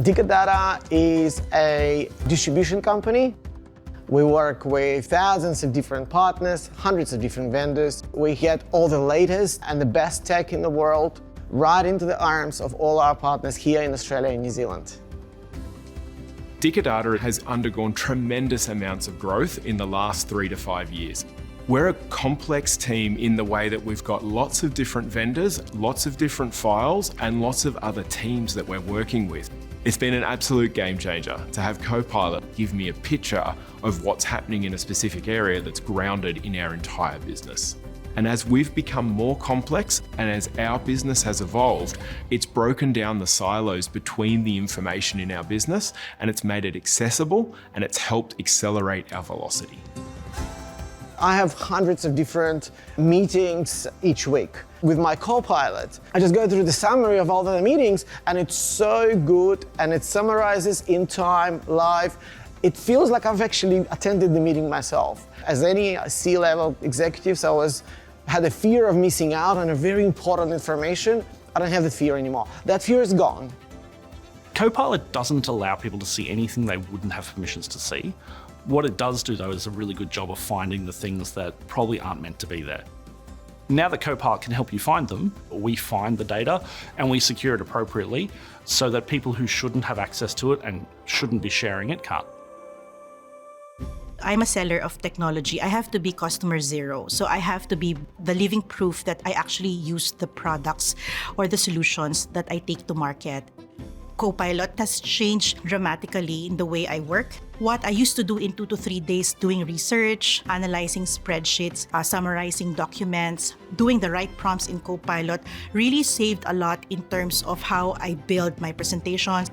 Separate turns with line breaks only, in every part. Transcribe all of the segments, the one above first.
Data is a distribution company. We work with thousands of different partners, hundreds of different vendors. We get all the latest and the best tech in the world right into the arms of all our partners here in Australia and New Zealand.
Data has undergone tremendous amounts of growth in the last 3 to 5 years. We're a complex team in the way that we've got lots of different vendors, lots of different files, and lots of other teams that we're working with. It's been an absolute game changer to have Copilot give me a picture of what's happening in a specific area that's grounded in our entire business. And as we've become more complex and as our business has evolved, it's broken down the silos between the information in our business, and it's made it accessible, and it's helped accelerate our velocity.
I have hundreds of different meetings each week. With my Copilot, I just go through the summary of all the meetings, and it's so good, and it summarizes in time, live. It feels like I've actually attended the meeting myself. As any C-level executives, I had a fear of missing out on a very important information. I don't have the fear anymore. That fear is gone.
Copilot doesn't allow people to see anything they wouldn't have permissions to see. What it does do, though, is a really good job of finding the things that probably aren't meant to be there. Now that Copilot can help you find them, we find the data and we secure it appropriately so that people who shouldn't have access to it and shouldn't be sharing it can't.
I'm a seller of technology. I have to be customer zero. So I have to be the living proof that I actually use the products or the solutions that I take to market. Copilot has changed dramatically in the way I work. What I used to do in 2 to 3 days doing research, analyzing spreadsheets, summarizing documents, doing the right prompts in Copilot really saved a lot in terms of how I build my presentations.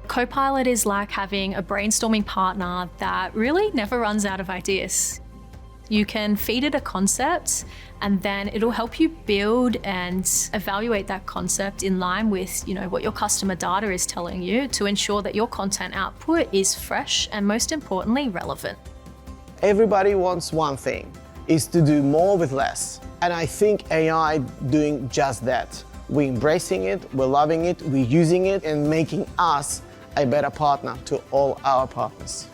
Copilot is like having a brainstorming partner that really never runs out of ideas. You can feed it a concept and then it'll help you build and evaluate that concept in line with, what your customer data is telling you to ensure that your content output is fresh and, most importantly, relevant.
Everybody wants one thing, is to do more with less. And I think AI doing just that. We're embracing it, we're loving it, we're using it and making us a better partner to all our partners.